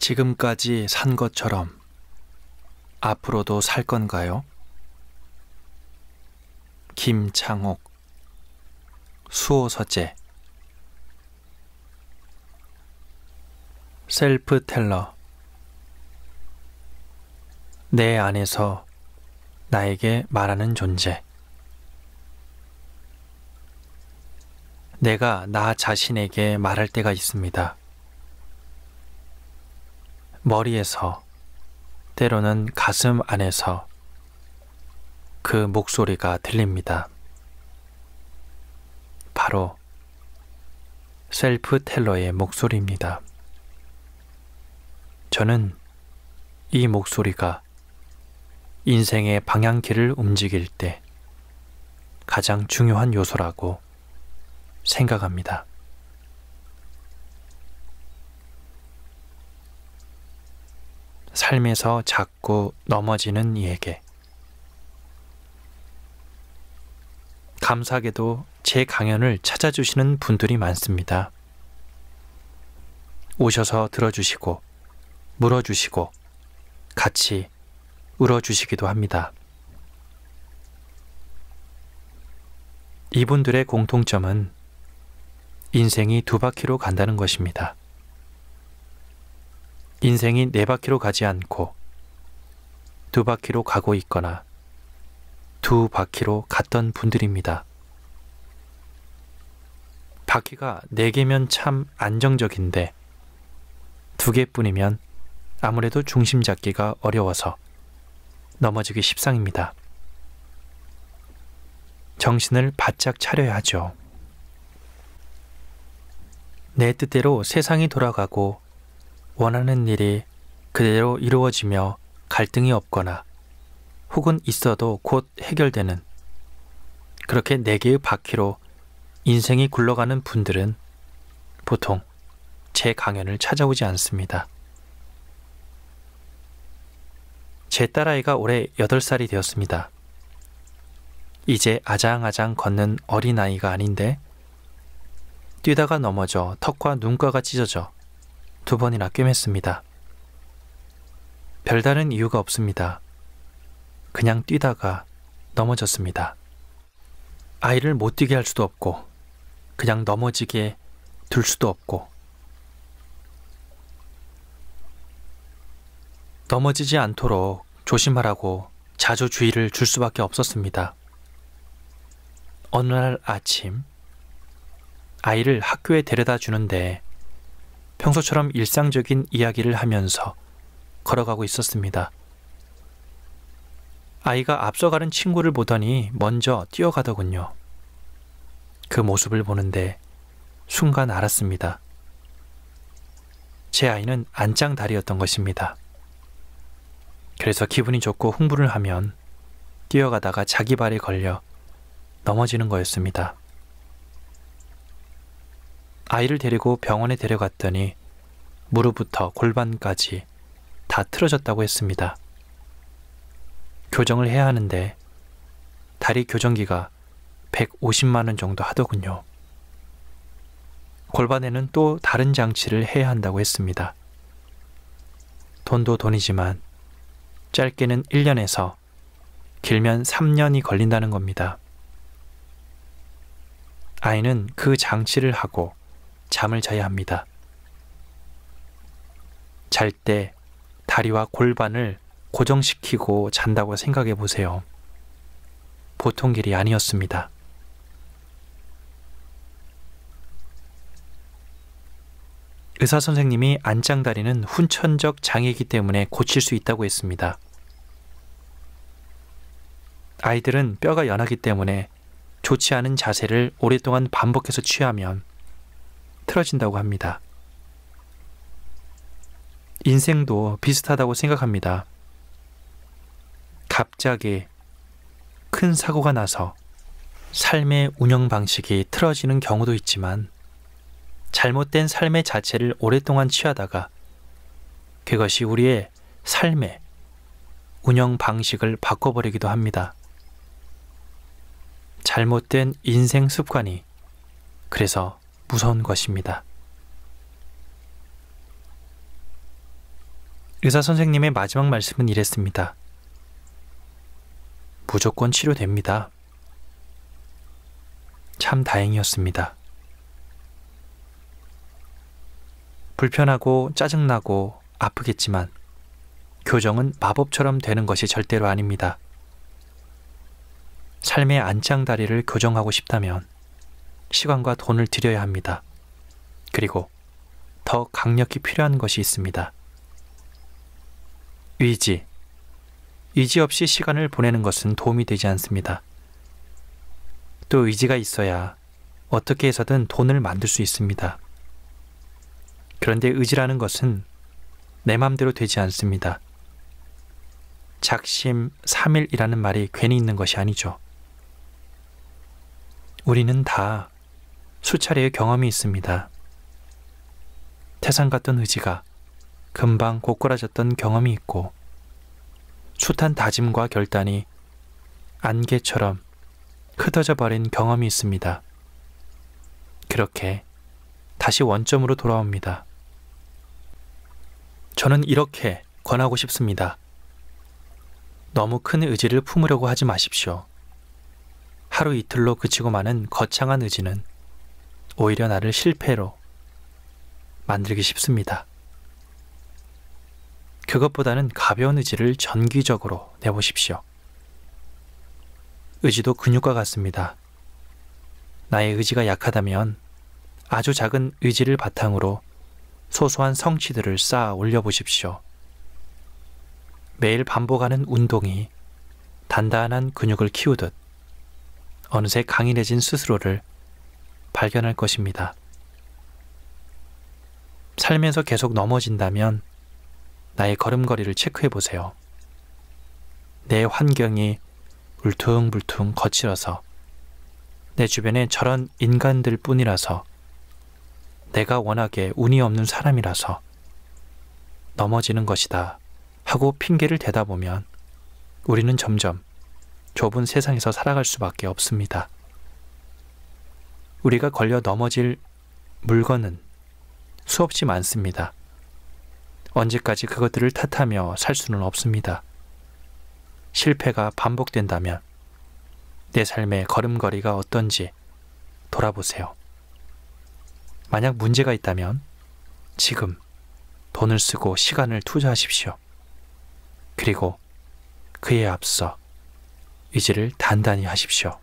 지금까지 산 것처럼 앞으로도 살 건가요? 김창옥. 수호서재. 셀프텔러. 내 안에서 나에게 말하는 존재. 내가 나 자신에게 말할 때가 있습니다. 머리에서, 때로는 가슴 안에서 그 목소리가 들립니다. 바로 셀프텔러의 목소리입니다. 저는 이 목소리가 인생의 방향키를 움직일 때 가장 중요한 요소라고 생각합니다. 삶에서 자꾸 넘어지는 이에게 감사하게도 제 강연을 찾아주시는 분들이 많습니다. 오셔서 들어주시고 물어주시고 같이 울어주시기도 합니다. 이분들의 공통점은 인생이 두 바퀴로 간다는 것입니다. 인생이 네 바퀴로 가지 않고 두 바퀴로 가고 있거나 두 바퀴로 갔던 분들입니다. 바퀴가 네 개면 참 안정적인데 두 개뿐이면 아무래도 중심 잡기가 어려워서 넘어지기 십상입니다. 정신을 바짝 차려야 하죠. 내 뜻대로 세상이 돌아가고 원하는 일이 그대로 이루어지며 갈등이 없거나 혹은 있어도 곧 해결되는 그렇게 네 개의 바퀴로 인생이 굴러가는 분들은 보통 제 강연을 찾아오지 않습니다. 제 딸아이가 올해 8살이 되었습니다. 이제 아장아장 걷는 어린아이가 아닌데 뛰다가 넘어져 턱과 눈가가 찢어져 2번이나 꿰맸습니다. 별다른 이유가 없습니다. 그냥 뛰다가 넘어졌습니다. 아이를 못 뛰게 할 수도 없고 그냥 넘어지게 둘 수도 없고 넘어지지 않도록 조심하라고 자주 주의를 줄 수밖에 없었습니다. 어느 날 아침 아이를 학교에 데려다 주는데 평소처럼 일상적인 이야기를 하면서 걸어가고 있었습니다. 아이가 앞서가는 친구를 보더니 먼저 뛰어가더군요. 그 모습을 보는데 순간 알았습니다. 제 아이는 안짱다리였던 것입니다. 그래서 기분이 좋고 흥분을 하면 뛰어가다가 자기 발에 걸려 넘어지는 거였습니다. 아이를 데리고 병원에 데려갔더니 무릎부터 골반까지 다 틀어졌다고 했습니다. 교정을 해야 하는데 다리 교정기가 150만 원 정도 하더군요. 골반에는 또 다른 장치를 해야 한다고 했습니다. 돈도 돈이지만 짧게는 1년에서 길면 3년이 걸린다는 겁니다. 아이는 그 장치를 하고 잠을 자야 합니다. 잘 때 다리와 골반을 고정시키고 잔다고 생각해 보세요. 보통 길이 아니었습니다. 의사 선생님이 안짱다리는 후천적 장애이기 때문에 고칠 수 있다고 했습니다. 아이들은 뼈가 연하기 때문에 좋지 않은 자세를 오랫동안 반복해서 취하면 틀어진다고 합니다. 인생도 비슷하다고 생각합니다. 갑자기 큰 사고가 나서 삶의 운영 방식이 틀어지는 경우도 있지만 잘못된 삶의 자체를 오랫동안 취하다가 그것이 우리의 삶의 운영 방식을 바꿔버리기도 합니다. 잘못된 인생 습관이 그래서 무서운 것입니다. 의사 선생님의 마지막 말씀은 이랬습니다. 무조건 치료됩니다. 참 다행이었습니다. 불편하고 짜증나고 아프겠지만 교정은 마법처럼 되는 것이 절대로 아닙니다. 삶의 안짱다리를 교정하고 싶다면 시간과 돈을 들여야 합니다. 그리고 더 강력히 필요한 것이 있습니다. 의지. 의지 없이 시간을 보내는 것은 도움이 되지 않습니다. 또 의지가 있어야 어떻게 해서든 돈을 만들 수 있습니다. 그런데 의지라는 것은 내 맘대로 되지 않습니다. 작심삼일이라는 말이 괜히 있는 것이 아니죠. 우리는 다 수차례의 경험이 있습니다. 태산 같던 의지가 금방 고꾸라졌던 경험이 있고 숱한 다짐과 결단이 안개처럼 흩어져 버린 경험이 있습니다. 그렇게 다시 원점으로 돌아옵니다. 저는 이렇게 권하고 싶습니다. 너무 큰 의지를 품으려고 하지 마십시오. 하루 이틀로 그치고 마는 거창한 의지는 오히려 나를 실패로 만들기 쉽습니다. 그것보다는 가벼운 의지를 정기적으로 내보십시오. 의지도 근육과 같습니다. 나의 의지가 약하다면 아주 작은 의지를 바탕으로 소소한 성취들을 쌓아 올려보십시오. 매일 반복하는 운동이 단단한 근육을 키우듯 어느새 강인해진 스스로를 발견할 것입니다. 살면서 계속 넘어진다면 나의 걸음걸이를 체크해 보세요. 내 환경이 울퉁불퉁 거칠어서 내 주변에 저런 인간들 뿐이라서 내가 워낙에 운이 없는 사람이라서 넘어지는 것이다 하고 핑계를 대다 보면 우리는 점점 좁은 세상에서 살아갈 수밖에 없습니다. 우리가 걸려 넘어질 물건은 수없이 많습니다. 언제까지 그것들을 탓하며 살 수는 없습니다. 실패가 반복된다면 내 삶의 걸음걸이가 어떤지 돌아보세요. 만약 문제가 있다면 지금 돈을 쓰고 시간을 투자하십시오. 그리고 그에 앞서 의지를 단단히 하십시오.